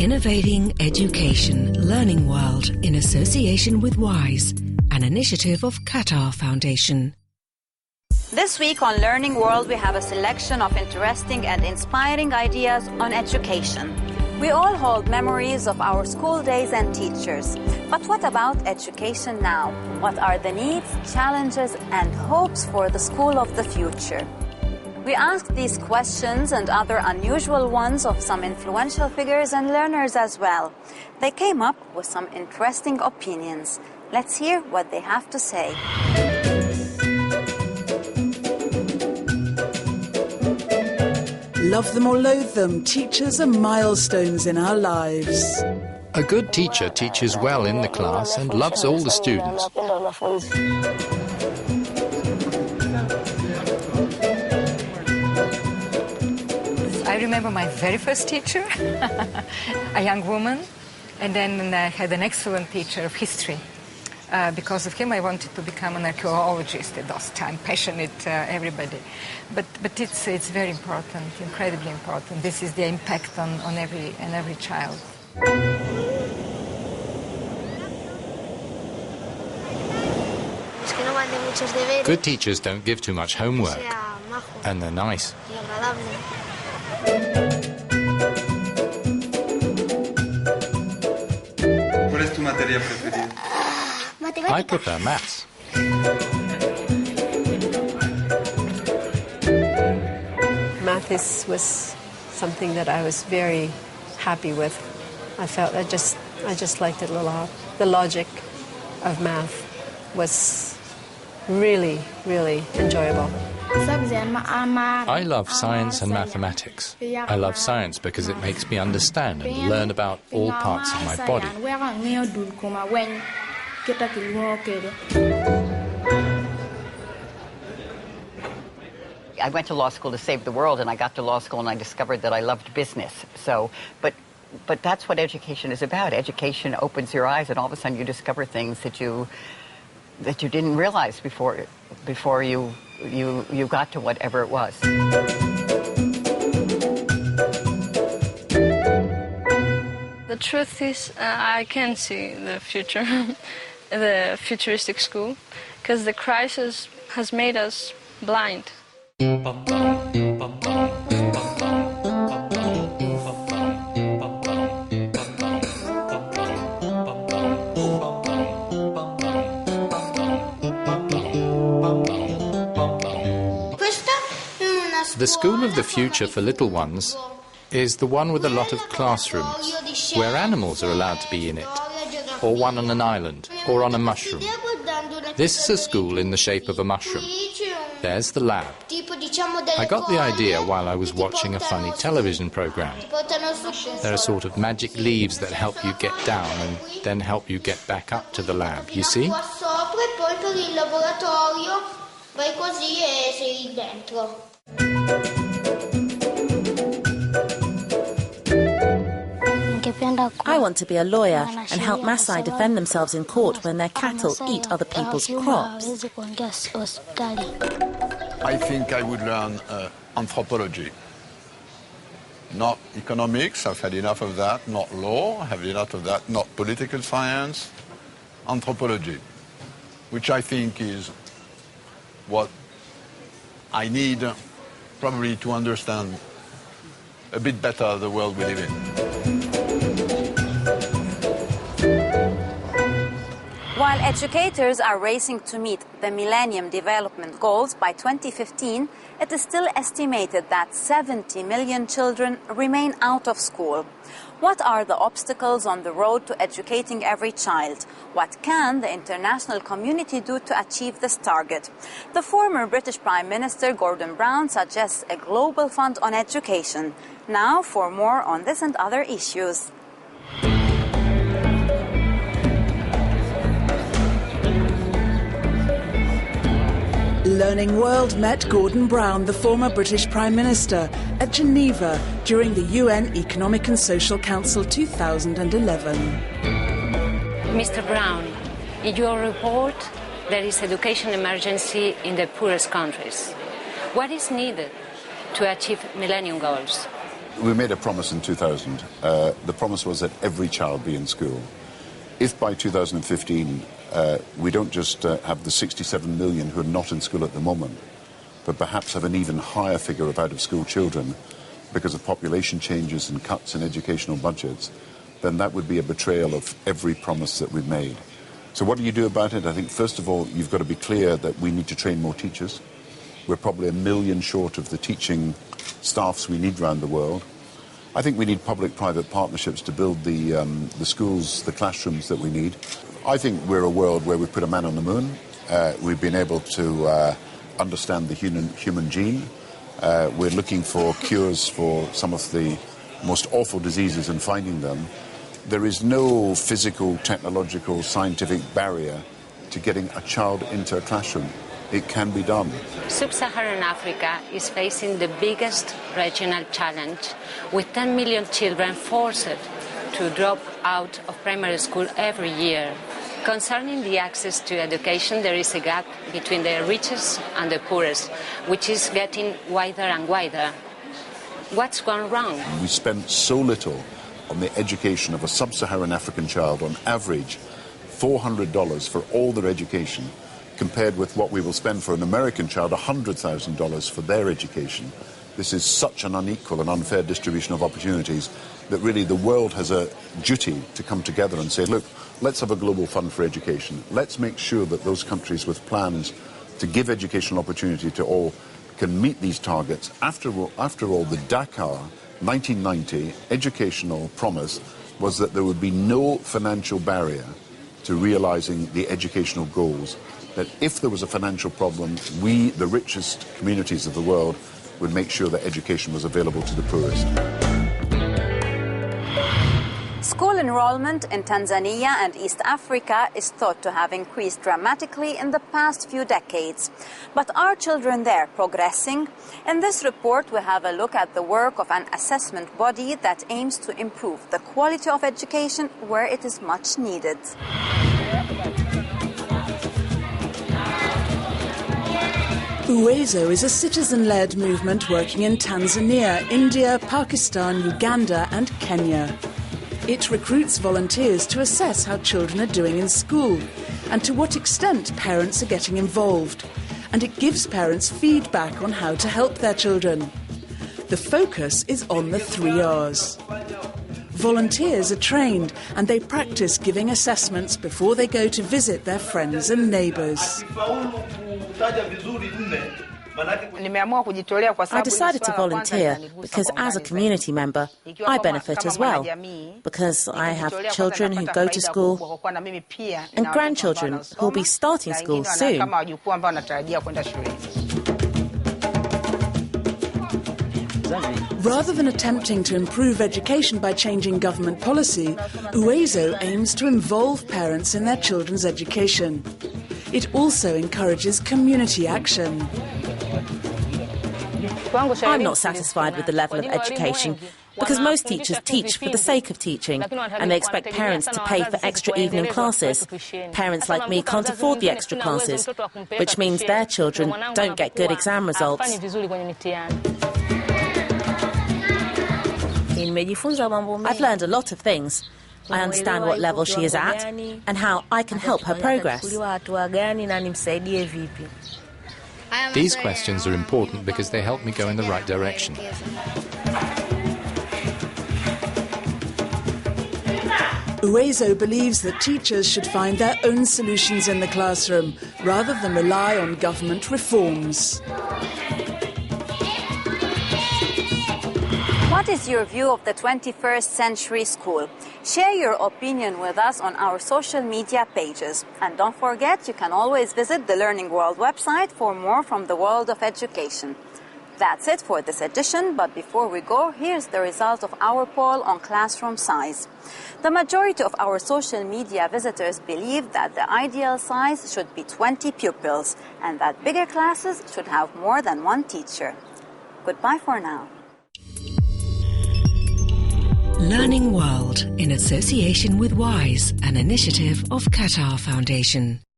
Innovating Education Learning World in association with WISE, an initiative of Qatar Foundation. This week on Learning World, we have a selection of interesting and inspiring ideas on education. We all hold memories of our school days and teachers. But what about education now? What are the needs, challenges, and hopes for the school of the future? We asked these questions and other unusual ones of some influential figures and learners as well. They came up with some interesting opinions. Let's hear what they have to say. Love them or loathe them, teachers are milestones in our lives. A good teacher teaches well in the class and loves all the students. I remember my very first teacher, a young woman, and then I had an excellent teacher of history. Because of him, I wanted to become an archaeologist at those times, passionate everybody. But it's very important, incredibly important. This is the impact on every child. Good teachers don't give too much homework, and they're nice. ¿Cuál es tu materia preferida? I prefer maths. Math was something that I was very happy with. I felt I just liked it a lot. The logic of math was really, really enjoyable. I love science and mathematics. I love science because it makes me understand and learn about all parts of my body. I went to law school to save the world, and I got to law school and I discovered that I loved business. But that's what education is about. Education opens your eyes, and all of a sudden you discover things that you didn't realize before you got to whatever it was. The truth is, I can't see the future, the futuristic school, because the crisis has made us blind. The school of the future for little ones is the one with a lot of classrooms, where animals are allowed to be in it, or one on an island, or on a mushroom. This is a school in the shape of a mushroom. There's the lab. I got the idea while I was watching a funny television program. There are sort of magic leaves that help you get down and then help you get back up to the lab, you see? I want to be a lawyer and help Maasai defend themselves in court when their cattle eat other people's crops. I think I would learn anthropology. Not economics, I've had enough of that. Not law, I've had enough of that. Not political science. Anthropology, which I think is what I need probably to understand a bit better the world we live in. While educators are racing to meet the Millennium Development Goals by 2015, it is still estimated that 70 million children remain out of school. What are the obstacles on the road to educating every child? What can the international community do to achieve this target? The former British Prime Minister Gordon Brown suggests a global fund on education. Now for more on this and other issues. Learning World met Gordon Brown, the former British Prime Minister, at Geneva during the UN Economic and Social Council 2011. Mr. Brown, in your report, there is education emergency in the poorest countries. What is needed to achieve Millennium Goals? We made a promise in 2000. The promise was that every child be in school. If by 2015 we don't just have the 67 million who are not in school at the moment, but perhaps have an even higher figure of out-of-school children because of population changes and cuts in educational budgets, then that would be a betrayal of every promise that we've made. So what do you do about it? I think, first of all, you've got to be clear that we need to train more teachers. We're probably 1 million short of the teaching staffs we need around the world. I think we need public-private partnerships to build the schools, the classrooms that we need. I think we're a world where we've put a man on the moon. We've been able to understand the human gene. We're looking for cures for some of the most awful diseases and finding them. There is no physical, technological, scientific barrier to getting a child into a classroom. It can be done. Sub-Saharan Africa is facing the biggest regional challenge, with 10 million children forced to drop out of primary school every year. Concerning the access to education, there is a gap between the richest and the poorest, which is getting wider and wider. What's gone wrong? We spend so little on the education of a sub-Saharan African child, on average $400 for all their education, compared with what we will spend for an American child, $100,000 for their education. This is such an unequal and unfair distribution of opportunities that really the world has a duty to come together and say, look, let's have a global fund for education. Let's make sure that those countries with plans to give educational opportunity to all can meet these targets. After all, the Dakar 1990 educational promise was that there would be no financial barrier to realizing the educational goals. That if there was a financial problem, we, the richest communities of the world, would make sure that education was available to the poorest. School enrollment in Tanzania and East Africa is thought to have increased dramatically in the past few decades. But are children there progressing? In this report, we have a look at the work of an assessment body that aims to improve the quality of education where it is much needed. Uwezo is a citizen-led movement working in Tanzania, India, Pakistan, Uganda and Kenya. It recruits volunteers to assess how children are doing in school and to what extent parents are getting involved. And it gives parents feedback on how to help their children. The focus is on the 3 R's. Volunteers are trained and they practice giving assessments before they go to visit their friends and neighbours. I decided to volunteer because as a community member, I benefit as well, because I have children who go to school and grandchildren who will be starting school soon. Rather than attempting to improve education by changing government policy, Uwezo aims to involve parents in their children's education. It also encourages community action. I'm not satisfied with the level of education because most teachers teach for the sake of teaching and they expect parents to pay for extra evening classes. Parents like me can't afford the extra classes, which means their children don't get good exam results. I've learned a lot of things. I understand what level she is at and how I can help her progress. These questions are important because they help me go in the right direction. Uwezo believes that teachers should find their own solutions in the classroom rather than rely on government reforms. What is your view of the 21st century school? Share your opinion with us on our social media pages. And don't forget, you can always visit the Learning World website for more from the world of education. That's it for this edition, but before we go, here's the result of our poll on classroom size. The majority of our social media visitors believe that the ideal size should be 20 pupils and that bigger classes should have more than one teacher. Goodbye for now. Learning World in association with WISE, an initiative of Qatar Foundation.